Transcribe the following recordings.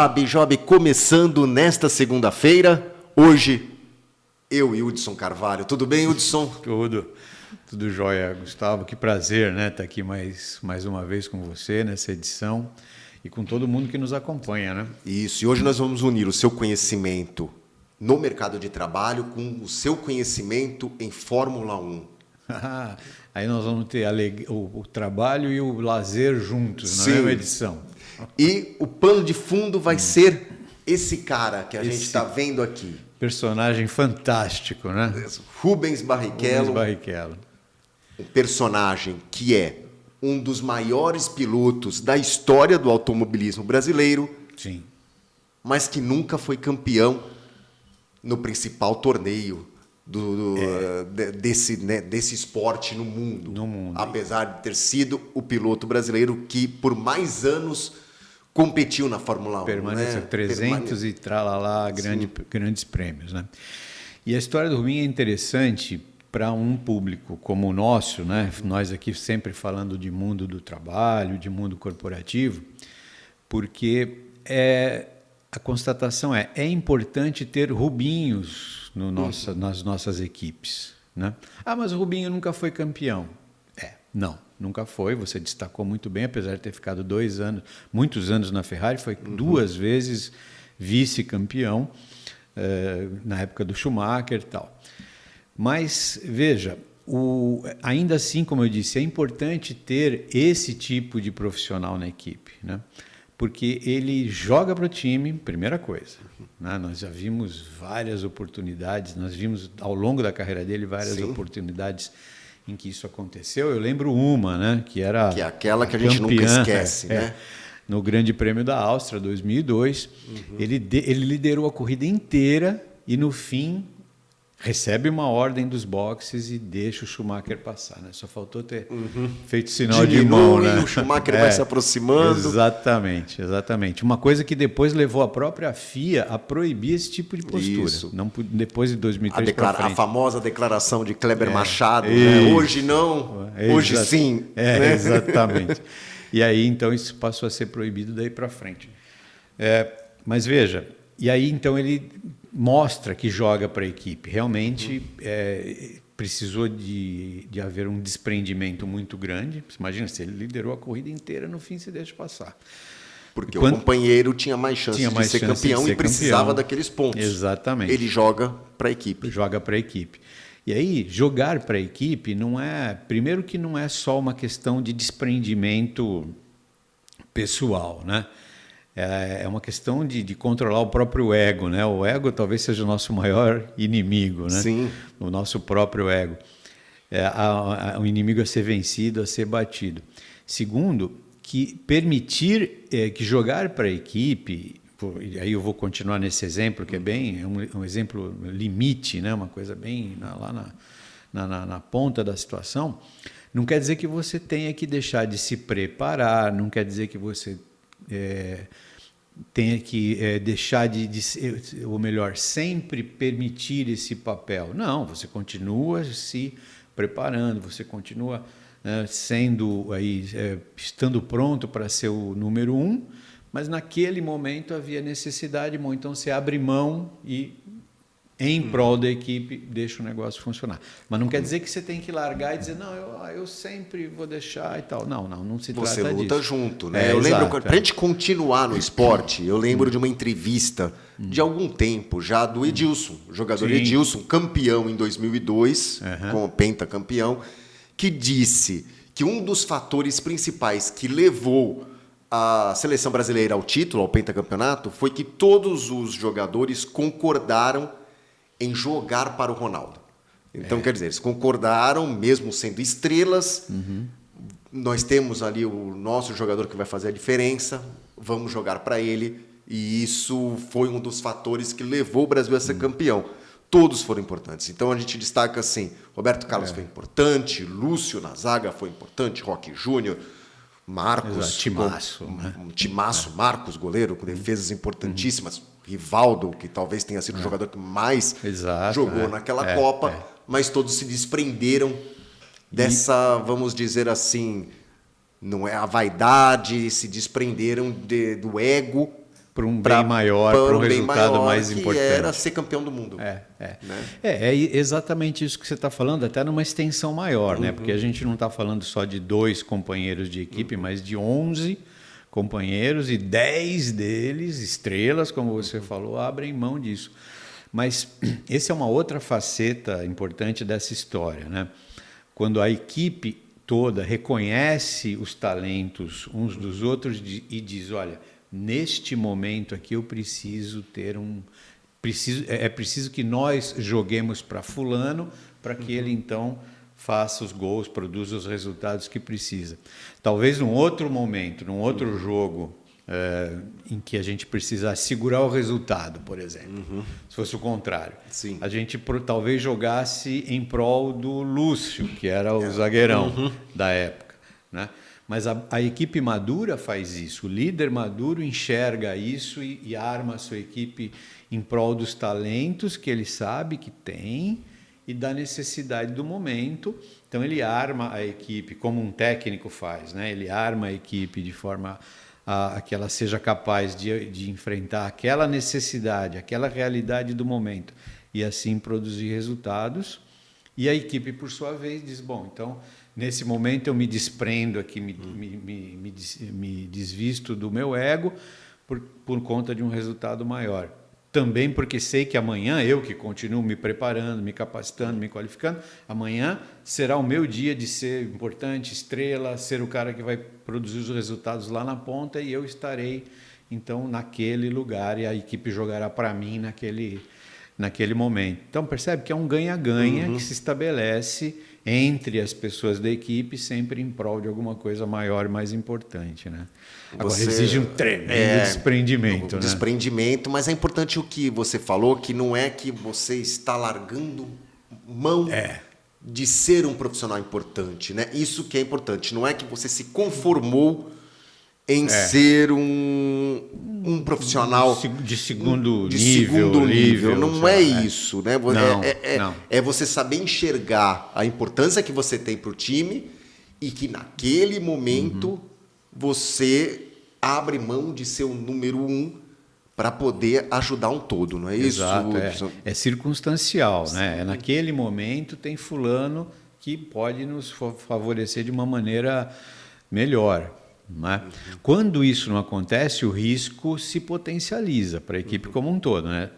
Job começando nesta segunda-feira. Hoje, eu e Hudson Carvalho. Tudo bem, Hudson? Tudo jóia, Gustavo. Que prazer, né, estar aqui mais uma vez com você nessa edição e com todo mundo que nos acompanha, né? Isso, e hoje nós vamos unir o seu conhecimento no mercado de trabalho com o seu conhecimento em Fórmula 1. Aí nós vamos ter o trabalho e o lazer juntos, na Sim. mesma edição. E o pano de fundo vai ser esse cara que a gente está vendo aqui. Personagem fantástico, né? Rubens Barrichello. Um personagem que é um dos maiores pilotos da história do automobilismo brasileiro. Sim. Mas que nunca foi campeão no principal torneio desse esporte no mundo. Apesar de ter sido o piloto brasileiro que por mais anos competiu na Fórmula 1. Permaneceu 300 e tralalá, grandes prêmios, né? E a história do Rubinho é interessante para um público como o nosso, né? Nós aqui sempre falando de mundo do trabalho, de mundo corporativo, porque a constatação é importante ter Rubinhos nas nossas equipes, né? Ah, mas o Rubinho nunca foi campeão. Não, nunca foi. Você destacou muito bem, apesar de ter ficado muitos anos na Ferrari, foi 2 vezes vice-campeão na época do Schumacher e tal. Mas, veja, ainda assim, como eu disse, é importante ter esse tipo de profissional na equipe, né? Porque ele joga para o time, primeira coisa, né? Nós já vimos várias oportunidades, nós vimos ao longo da carreira dele várias oportunidades em que isso aconteceu. Eu lembro uma, né? Que é aquela que a gente nunca esquece, né? No Grande Prêmio da Áustria, 2002, ele liderou a corrida inteira e, no fim, recebe uma ordem dos boxes e deixa o Schumacher passar, né? Só faltou ter feito sinal de mão, né? O Schumacher vai se aproximando. Exatamente. Uma coisa que depois levou a própria FIA a proibir esse tipo de postura. Isso. Não, depois de 2003 para frente. A famosa declaração de Kleber Machado, né? Hoje não, hoje sim. Né? Exatamente. E aí, então, isso passou a ser proibido daí para frente. Mas veja, e aí, então, ele mostra que joga para a equipe. Realmente precisou de haver um desprendimento muito grande. Você imagina, se ele liderou a corrida inteira, no fim se deixa passar. Porque o companheiro tinha mais chance de ser campeão e precisava daqueles pontos. Exatamente. Ele joga para a equipe. E aí, jogar para a equipe primeiro que não é só uma questão de desprendimento pessoal, né? É uma questão de controlar o próprio ego, né? O ego talvez seja o nosso maior inimigo, né? Sim. O nosso próprio ego. O inimigo a ser vencido, a ser batido. Segundo, que permitir que jogar para a equipe, e aí eu vou continuar nesse exemplo, que é um exemplo limite, né? Uma coisa bem lá na ponta da situação, não quer dizer que você tenha que deixar de se preparar, não quer dizer que você tenha que deixar ou melhor, sempre permitir esse papel. Não, você continua se preparando, você continua estando pronto para ser o número 1, mas naquele momento havia necessidade, então você abre mão e em prol da equipe deixa o negócio funcionar. Mas não quer dizer que você tem que largar e dizer, não, eu sempre vou deixar e tal. Não se trata disso. Você luta junto, né? Eu lembro, para a gente continuar no esporte, eu lembro de uma entrevista de algum tempo já do Edilson, o jogador Edilson, campeão em 2002, como pentacampeão, que disse que um dos fatores principais que levou a seleção brasileira ao título, ao pentacampeonato, foi que todos os jogadores concordaram em jogar para o Ronaldo. Então, quer dizer, eles concordaram, mesmo sendo estrelas, nós temos ali o nosso jogador que vai fazer a diferença, vamos jogar para ele, e isso foi um dos fatores que levou o Brasil a ser campeão. Todos foram importantes. Então, a gente destaca assim, Roberto Carlos foi importante, Lúcio na zaga foi importante, Roque Júnior, Marcos, Timaço, Marcos, goleiro, com defesas importantíssimas, Rivaldo, que talvez tenha sido o jogador que mais jogou naquela Copa, mas todos se desprenderam dessa, vamos dizer assim, não é a vaidade, se desprenderam do ego para um bem maior, para um resultado mais importante. Que era ser campeão do mundo. É exatamente isso que você está falando, até numa extensão maior, né? Porque a gente não está falando só de 2 companheiros de equipe, mas de 11 companheiros e 10 deles, estrelas, como você falou, abrem mão disso. Mas essa é uma outra faceta importante dessa história, né? Quando a equipe toda reconhece os talentos uns dos outros e diz, olha, neste momento aqui eu preciso ter é preciso que nós joguemos para fulano para que ele então faça os gols, produza os resultados que precisa. Talvez num outro momento, num outro jogo em que a gente precisasse segurar o resultado, por exemplo, se fosse o contrário. Sim. A gente talvez jogasse em prol do Lúcio, que era o zagueirão da época, né? Mas a equipe madura faz isso, o líder maduro enxerga isso e arma a sua equipe em prol dos talentos que ele sabe que tem e da necessidade do momento. Então ele arma a equipe como um técnico faz, né? Ele arma a equipe de forma a que ela seja capaz de enfrentar aquela necessidade, aquela realidade do momento e assim produzir resultados. E a equipe, por sua vez, diz, bom, então, nesse momento eu me desprendo aqui, me desvisto do meu ego por conta de um resultado maior. Também porque sei que amanhã, eu que continuo me preparando, me capacitando, me qualificando, amanhã será o meu dia de ser importante, estrela, ser o cara que vai produzir os resultados lá na ponta e eu estarei, então, naquele lugar e a equipe jogará para mim naquele momento. Então, percebe que é um ganha-ganha que se estabelece entre as pessoas da equipe, sempre em prol de alguma coisa maior e mais importante, né? Agora, exige um tremendo desprendimento, né? Desprendimento, mas é importante o que você falou, que não é que você está largando mão de ser um profissional importante, né? Isso que é importante. Não é que você se conformou em ser um profissional de segundo nível. Não é isso, né? Não. É você saber enxergar a importância que você tem para o time e que naquele momento você abre mão de ser o número 1 para poder ajudar um todo, não é isso? Exato, é circunstancial, né? Naquele momento tem fulano que pode nos favorecer de uma maneira melhor. Né? Quando isso não acontece, o risco se potencializa para a equipe como um todo. Né?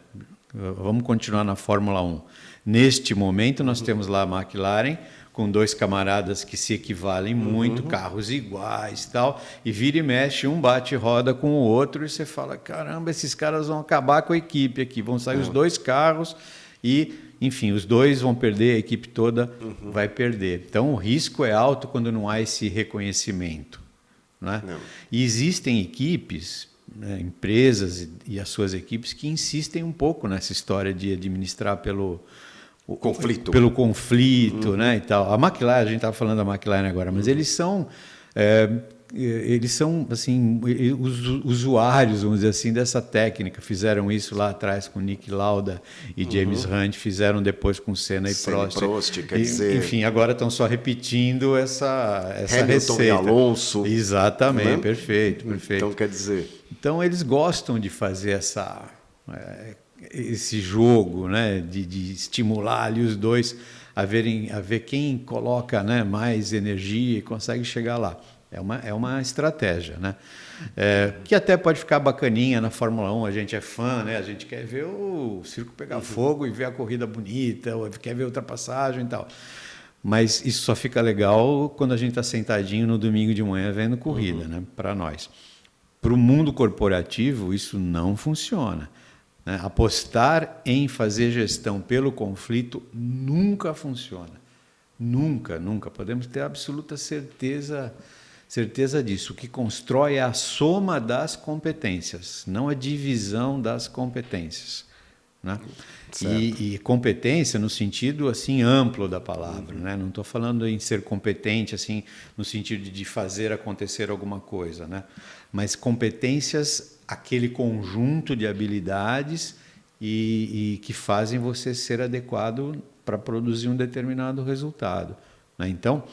Vamos continuar na Fórmula 1. Neste momento, nós temos lá a McLaren, com 2 camaradas que se equivalem muito, carros iguais e tal, e vira e mexe, um bate e roda com o outro, e você fala, caramba, esses caras vão acabar com a equipe aqui, vão sair os 2 carros e, enfim, os 2 vão perder, a equipe toda vai perder. Então, o risco é alto quando não há esse reconhecimento. Né? E existem equipes, né, empresas e as suas equipes que insistem um pouco nessa história de administrar pelo conflito, né, e tal. A McLaren, a gente estava falando da McLaren agora, mas eles são assim os usuários, vamos dizer assim, dessa técnica. Fizeram isso lá atrás com Niki Lauda e James Hunt, fizeram depois com Senna e Prost. Quer dizer... Enfim, agora estão só repetindo essa Hamilton receita. E Alonso. Exatamente, Né? perfeito. Então, quer dizer... Então, eles gostam de fazer esse jogo, né, de estimular ali os dois a ver quem coloca, né, mais energia e consegue chegar lá. É uma estratégia, né? Que até pode ficar bacaninha na Fórmula 1, a gente é fã, né? A gente quer ver o circo pegar fogo e ver a corrida bonita, ou quer ver a ultrapassagem e tal. Mas isso só fica legal quando a gente está sentadinho no domingo de manhã vendo corrida, né? Para nós. Para o mundo corporativo, isso não funciona. Né? Apostar em fazer gestão pelo conflito nunca funciona. Nunca. Podemos ter absoluta certeza disso. O que constrói é a soma das competências, não a divisão das competências. Né? E competência no sentido assim amplo da palavra. Né? Não estou falando em ser competente assim no sentido de fazer acontecer alguma coisa, né? Mas competências, aquele conjunto de habilidades e que fazem você ser adequado para produzir um determinado resultado. Né? Então,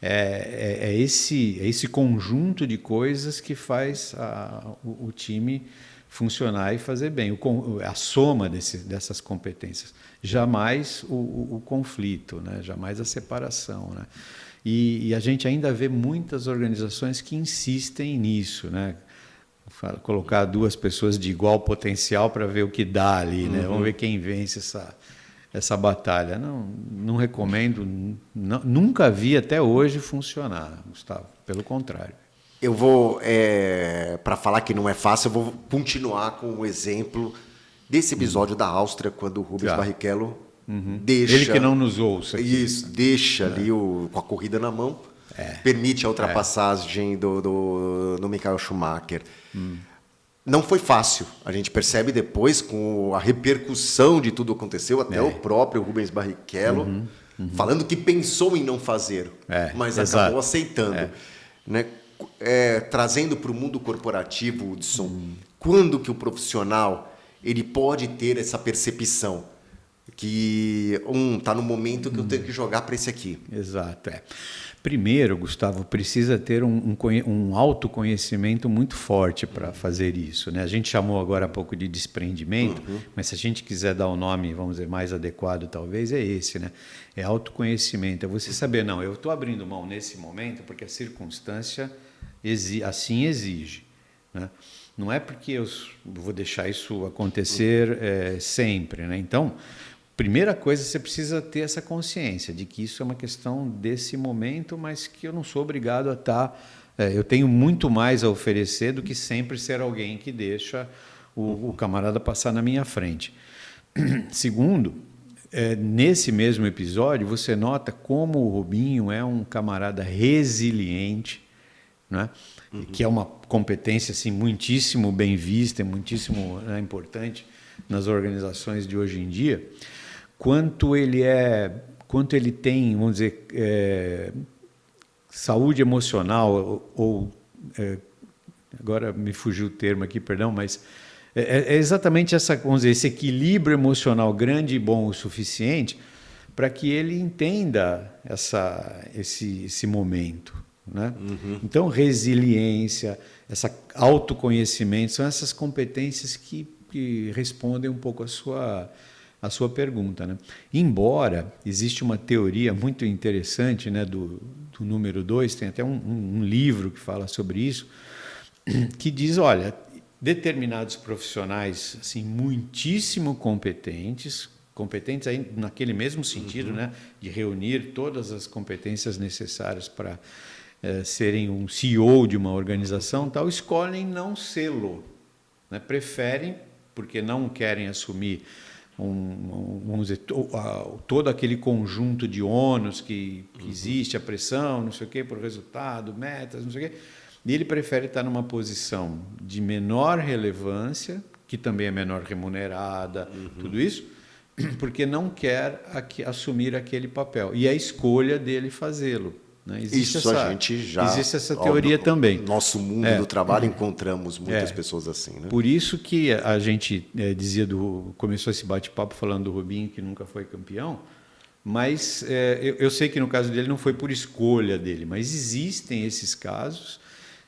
esse conjunto de coisas que faz o time funcionar e fazer bem, a soma dessas competências. Jamais o conflito, né? Jamais a separação. Né? E a gente ainda vê muitas organizações que insistem nisso, né? Colocar duas pessoas de igual potencial para ver o que dá ali, né? Vamos ver quem vence essa batalha. Não recomendo, nunca vi até hoje funcionar, Gustavo, pelo contrário. Eu vou, para falar que não é fácil, eu vou continuar com o exemplo desse episódio da Áustria, quando o Rubens Barrichello deixa... Ele que não nos ouça aqui. Isso, deixa ali com a corrida na mão, permite a ultrapassagem do Michael Schumacher. Não foi fácil, a gente percebe depois, com a repercussão de tudo que aconteceu, até o próprio Rubens Barrichello falando que pensou em não fazer, mas acabou aceitando. Né? Trazendo para o mundo corporativo, Hudson, quando que o profissional ele pode ter essa percepção que está no momento que eu tenho que jogar para esse aqui. Exato. Primeiro, Gustavo, precisa ter um autoconhecimento muito forte para fazer isso. Né? A gente chamou agora há pouco de desprendimento, mas se a gente quiser dar o nome, vamos dizer, mais adequado, talvez, é esse. Né? É autoconhecimento. É você saber, não, eu estou abrindo mão nesse momento porque a circunstância assim exige. Né? Não é porque eu vou deixar isso acontecer sempre. Né? Então, primeira coisa, você precisa ter essa consciência de que isso é uma questão desse momento, mas que eu não sou obrigado a estar... eu tenho muito mais a oferecer do que sempre ser alguém que deixa o camarada passar na minha frente. Segundo, nesse mesmo episódio, você nota como o Rubinho é um camarada resiliente, né? Que é uma competência assim, muitíssimo bem vista, muitíssimo importante nas organizações de hoje em dia, quanto ele tem, vamos dizer, saúde emocional, agora me fugiu o termo aqui, perdão, mas é exatamente vamos dizer, esse equilíbrio emocional grande e bom o suficiente para que ele entenda esse momento. Né? Então, resiliência, esse autoconhecimento, são essas competências que respondem um pouco a sua pergunta. Né? Embora existe uma teoria muito interessante, né, do número 2, tem até um livro que fala sobre isso, que diz, olha, determinados profissionais assim, muitíssimo competentes aí naquele mesmo sentido, né, de reunir todas as competências necessárias para serem um CEO de uma organização, tal, escolhem não sê-lo, né? Preferem, porque não querem assumir vamos dizer, todo aquele conjunto de ônus que existe, a pressão, não sei o quê, por resultado, metas, não sei o quê, e ele prefere estar numa posição de menor relevância, que também é menor remunerada, tudo isso, porque não quer assumir aquele papel. E é a escolha dele fazê-lo. Né? Existe essa teoria também. Nosso mundo do trabalho encontramos muitas pessoas assim. Né? Por isso que a gente começou esse bate-papo falando do Rubinho, que nunca foi campeão, mas eu sei que no caso dele não foi por escolha dele, mas existem esses casos,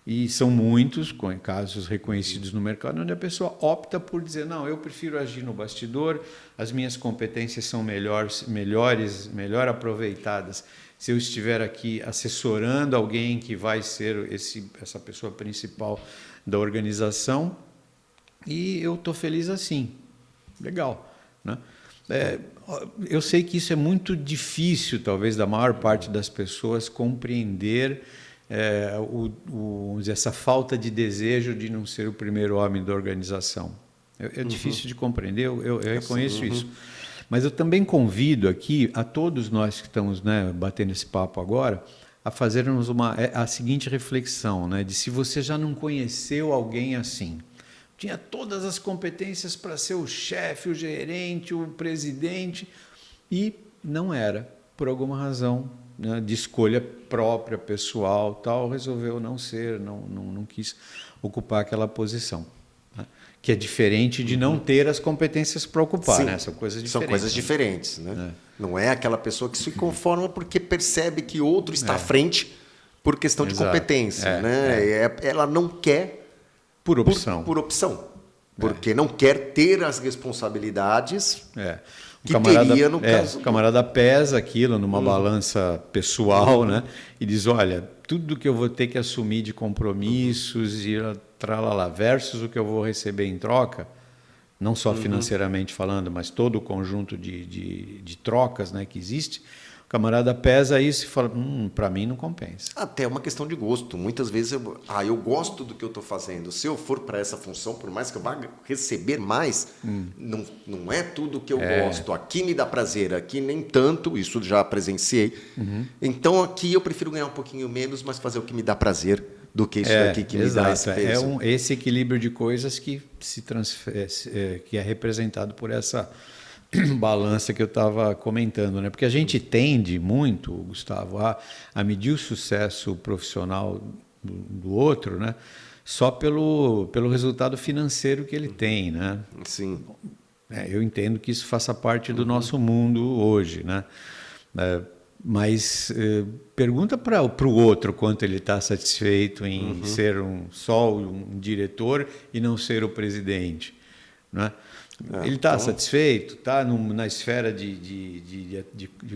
e são muitos, com casos reconhecidos no mercado, onde a pessoa opta por dizer, não, eu prefiro agir no bastidor, as minhas competências são melhor aproveitadas se eu estiver aqui assessorando alguém que vai ser essa pessoa principal da organização, e eu estou feliz assim. Legal. Né? Eu sei que isso é muito difícil, talvez, da maior parte das pessoas compreender essa falta de desejo de não ser o primeiro homem da organização. É difícil de compreender, eu reconheço isso. Mas eu também convido aqui a todos nós que estamos, né, batendo esse papo agora, a fazermos a seguinte reflexão, né, de se você já não conheceu alguém assim. Tinha todas as competências para ser o chefe, o gerente, o presidente, e não era, por alguma razão, né, de escolha própria, pessoal, tal, resolveu não ser, não quis ocupar aquela posição. Né? Que é diferente de não ter as competências para ocupar. Sim, né? São coisas diferentes. São coisas diferentes. Né? Não é aquela pessoa que se conforma porque percebe que outro está à frente por questão de competência. Né? Ela não quer por opção. Por opção. porque não quer ter as responsabilidades que teria no caso. O camarada pesa aquilo numa balança pessoal, né? E diz, olha, tudo que eu vou ter que assumir de compromissos e tralala, versus o que eu vou receber em troca, não só financeiramente falando, mas todo o conjunto de trocas, né, que existe. O camarada pesa isso e fala, para mim não compensa. Até uma questão de gosto. Muitas vezes eu gosto do que eu estou fazendo. Se eu for para essa função, por mais que eu vá receber mais, não é tudo que eu gosto. Aqui me dá prazer, aqui nem tanto, isso já presenciei. Então aqui eu prefiro ganhar um pouquinho menos, mas fazer o que me dá prazer do que isso daqui que me dá esse peso. Esse equilíbrio de coisas que que é representado por essa balança que eu estava comentando, né? Porque a gente tende muito, Gustavo, a medir o sucesso profissional do outro, né? Só pelo resultado financeiro que ele tem, né? Sim. Eu entendo que isso faça parte do nosso mundo hoje, né? Mas pergunta para o outro quanto ele está satisfeito em ser só um diretor e não ser o presidente, né? Ele está satisfeito? Está na esfera de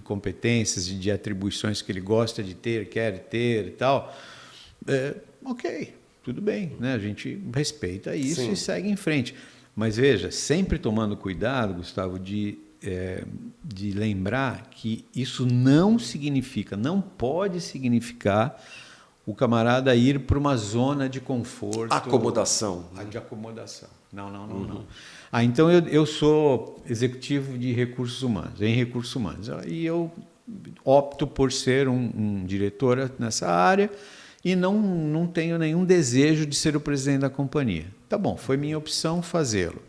competências, de atribuições que ele gosta de ter, quer ter e tal? Ok, tudo bem, né? A gente respeita isso e segue em frente. Mas veja, sempre tomando cuidado, Gustavo, de lembrar que isso não significa, não pode significar o camarada ir para uma zona de conforto. Acomodação. De acomodação. Não. Então eu sou executivo de recursos humanos, em recursos humanos. E eu opto por ser um diretor nessa área e não tenho nenhum desejo de ser o presidente da companhia. Tá bom, foi minha opção fazê-lo.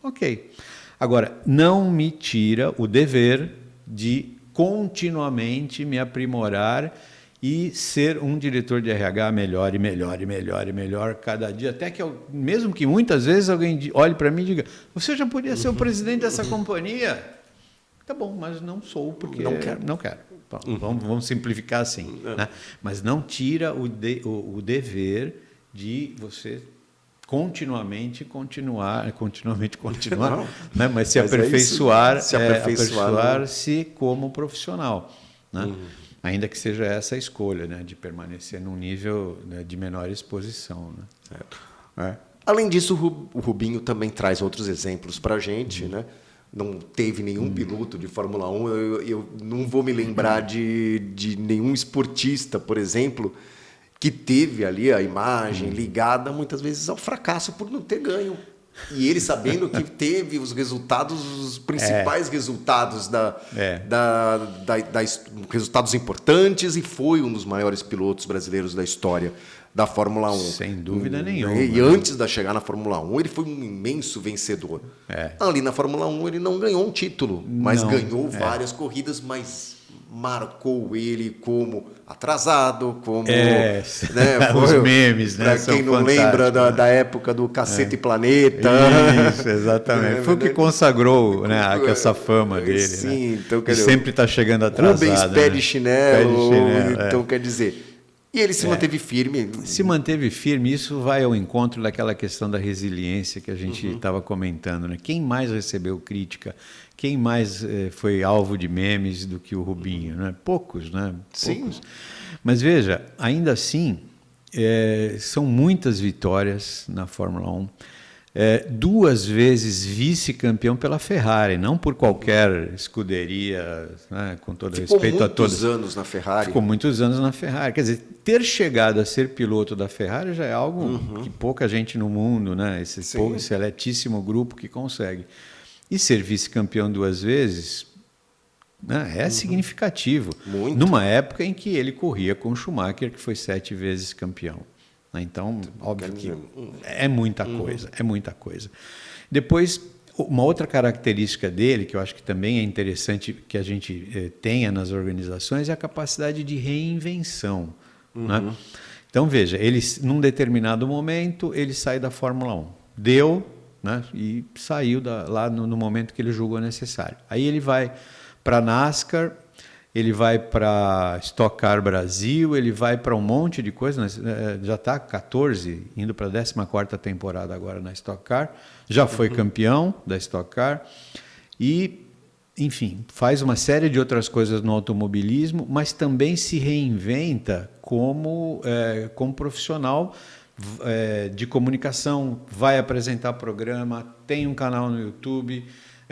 Ok. Agora, não me tira o dever de continuamente me aprimorar e ser um diretor de RH melhor e melhor e melhor e melhor cada dia, até que mesmo que muitas vezes alguém olhe para mim e diga, você já podia ser o presidente dessa companhia? Tá bom, mas não sou porque não quero. Vamos simplificar assim, né? Mas não tira o dever de você continuamente continuar, né? Mas se aperfeiçoar-se como profissional, né? Ainda que seja essa a escolha, né, de permanecer num nível, né, de menor exposição, né? Certo. Além disso, o Rubinho também traz outros exemplos para a gente, né? Não teve nenhum piloto de Fórmula 1, eu não vou me lembrar de nenhum esportista, por exemplo, que teve ali a imagem ligada muitas vezes ao fracasso por não ter ganho. E ele sabendo que teve os principais resultados resultados importantes e foi um dos maiores pilotos brasileiros da história da Fórmula 1. Sem dúvida nenhuma. E antes de chegar na Fórmula 1, ele foi um imenso vencedor. Ali na Fórmula 1 ele não ganhou um título, mas ganhou várias corridas, mas marcou ele como atrasado, como... né, os memes, né? Para quem não lembra da época do Cacete Planeta. Isso, exatamente. Foi o que consagrou, né, essa fama dele. Sim, né? então, quer dizer, sempre está chegando atrasado. Rubens pé de né? chinelo. Então, quer dizer... E ele se manteve firme. Se manteve firme, isso vai ao encontro daquela questão da resiliência que a gente estava comentando, né? Quem mais recebeu crítica, quem mais foi alvo de memes do que o Rubinho, né? Poucos, né? Poucos. Sim. Mas veja, ainda assim, são muitas vitórias na Fórmula 1. 2 vezes vice-campeão pela Ferrari, não por qualquer escuderia, né, com todo respeito a todos. Ficou muitos anos na Ferrari. Ficou muitos anos na Ferrari. Quer dizer, ter chegado a ser piloto da Ferrari já é algo que pouca gente no mundo, né, esse seletíssimo grupo que consegue. E ser vice-campeão 2 vezes, né, é significativo. Muito. Numa época em que ele corria com o Schumacher, que foi 7 vezes campeão. Então, óbvio que é muita coisa, é muita coisa. Depois, uma outra característica dele, que eu acho que também é interessante que a gente tenha nas organizações, é a capacidade de reinvenção. Né? Então, veja, ele, num determinado momento, ele sai da Fórmula 1. Deu, né? E saiu lá no momento que ele julgou necessário. Aí ele vai para a NASCAR ele vai para Stock Car Brasil, ele vai para um monte de coisa, já está 14, indo para a 14ª temporada agora na Stock Car, já foi campeão da Stock Car e, enfim, faz uma série de outras coisas no automobilismo, mas também se reinventa como profissional de comunicação, vai apresentar programa, tem um canal no YouTube,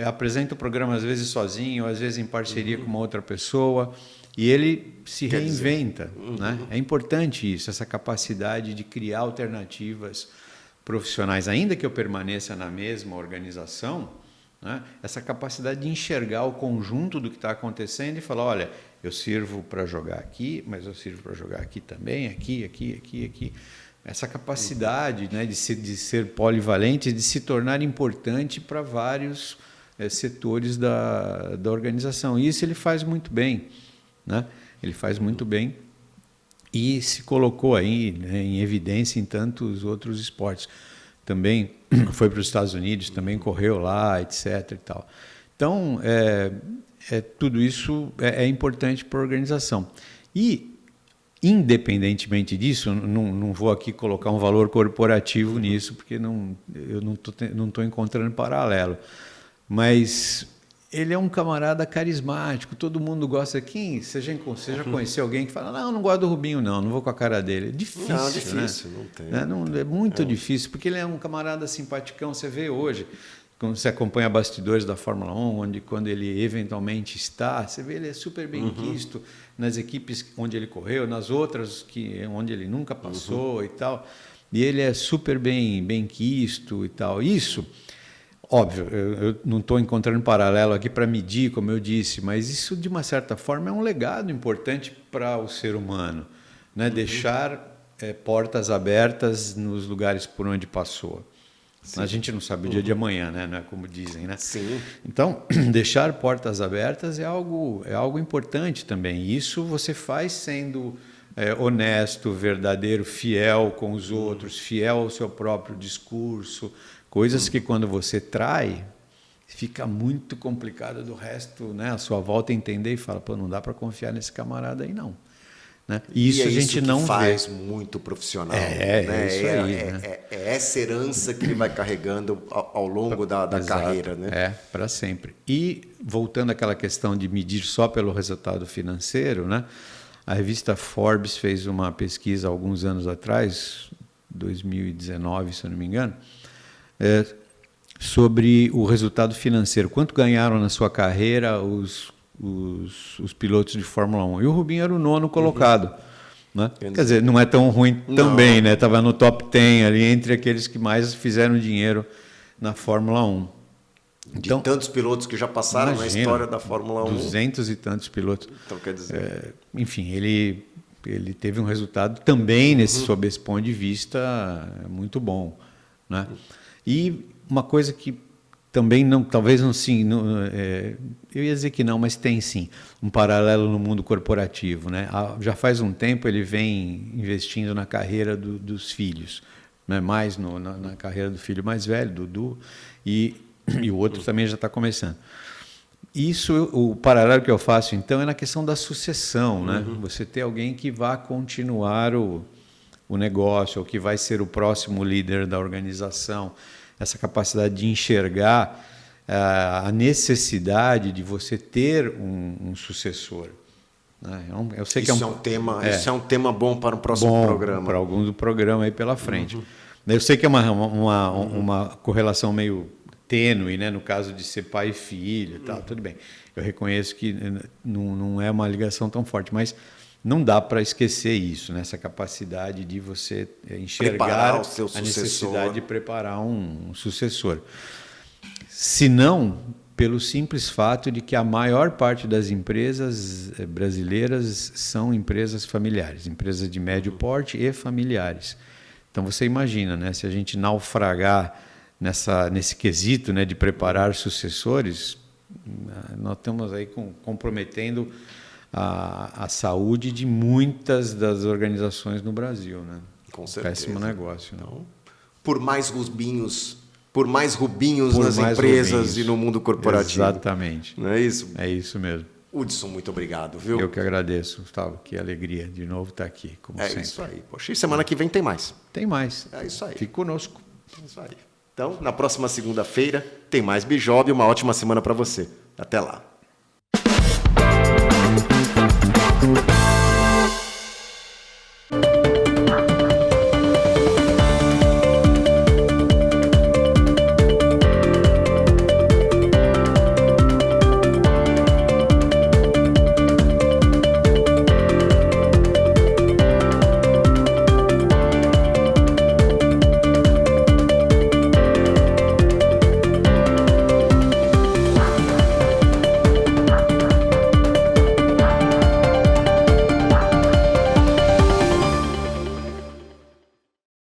apresenta o programa às vezes sozinho, às vezes em parceria com uma outra pessoa, e ele se reinventa. Né? É importante isso, essa capacidade de criar alternativas profissionais, ainda que eu permaneça na mesma organização, né? Essa capacidade de enxergar o conjunto do que está acontecendo e falar, olha, eu sirvo para jogar aqui, mas eu sirvo para jogar aqui também, aqui. Essa capacidade, né, de ser polivalente, de se tornar importante para vários setores da organização. E isso ele faz muito bem, né? Ele faz muito bem e se colocou aí, né, em evidência em tantos outros esportes. Também foi para os Estados Unidos, também correu lá, etc. E tal. Então, tudo isso é importante para a organização. E, independentemente disso, não vou aqui colocar um valor corporativo nisso, porque eu não estou encontrando paralelo. Mas ele é um camarada carismático, todo mundo gosta. Você já conheceu alguém que fala, não gosto do Rubinho, não vou com a cara dele. É difícil, difícil, né? Não tem. É muito difícil, porque ele é um camarada simpaticão. Você vê hoje, quando você acompanha bastidores da Fórmula 1, quando ele eventualmente está, você vê ele é super bem quisto nas equipes onde ele correu, nas outras onde ele nunca passou e tal. E ele é super bem quisto e tal. Isso... Óbvio, eu não estou encontrando paralelo aqui para medir, como eu disse, mas isso, de uma certa forma, é um legado importante para o ser humano, né? Deixar portas abertas nos lugares por onde passou. Sim. A gente não sabe o dia de amanhã, né? Não é como dizem, né? Sim. Então, deixar portas abertas é algo importante também. Isso você faz sendo honesto, verdadeiro, fiel com os outros, fiel ao seu próprio discurso. Coisas que quando você trai, fica muito complicado do resto, né? A sua volta entender e fala, pô, não dá para confiar nesse camarada aí, não. Né? E isso a gente não faz vê. muito profissional. Né? Isso aí, né? É essa herança que ele vai carregando ao longo da carreira. Né? Para sempre. E, voltando àquela questão de medir só pelo resultado financeiro, né? A revista Forbes fez uma pesquisa há alguns anos atrás, 2019, se eu não me engano, sobre o resultado financeiro. Quanto ganharam na sua carreira os pilotos de Fórmula 1? E o Rubinho era o 9º colocado. Né? Quer dizer, não é tão ruim também, né? Estava no top 10 ali, entre aqueles que mais fizeram dinheiro na Fórmula 1. Então, de tantos pilotos que já passaram na história da Fórmula 1. 200 e tantos pilotos. Então, quer dizer... enfim, ele teve um resultado também, sob esse ponto de vista, muito bom. Né? E uma coisa que também talvez não sim, eu ia dizer que não, mas tem sim um paralelo no mundo corporativo, né? Já faz um tempo ele vem investindo na carreira dos filhos, né? Mais na carreira do filho mais velho, Dudu, e o outro também já está começando. Isso, o paralelo que eu faço então é na questão da sucessão, né? Você ter alguém que vá continuar o negócio, ou que vai ser o próximo líder da organização, essa capacidade de enxergar a necessidade de você ter um sucessor. Né? Eu sei que isso é um tema bom para o próximo programa. Para algum do programa aí pela frente. Eu sei que é uma correlação meio tênue, né? No caso de ser pai e filho, tal, tudo bem. Eu reconheço que não é uma ligação tão forte, mas não dá para esquecer isso, né? Essa capacidade de você enxergar a necessidade de preparar um sucessor. Se não, pelo simples fato de que a maior parte das empresas brasileiras são empresas familiares, empresas de médio porte e familiares. Então você imagina, né? Se a gente naufragar nesse quesito, né, de preparar sucessores, nós estamos aí comprometendo a saúde de muitas das organizações no Brasil, né? Com certeza. Péssimo negócio. Então, né? Por mais rubinhos nas empresas e no mundo corporativo. Exatamente. Não é isso? É isso mesmo. Hudson, muito obrigado, viu? Eu que agradeço, Gustavo. Que alegria de novo estar aqui, como sempre. É isso aí. Poxa, e semana que vem tem mais. Tem mais. É isso aí. Fique conosco. É isso aí. Então, na próxima segunda-feira tem mais Bijob e uma ótima semana para você. Até lá.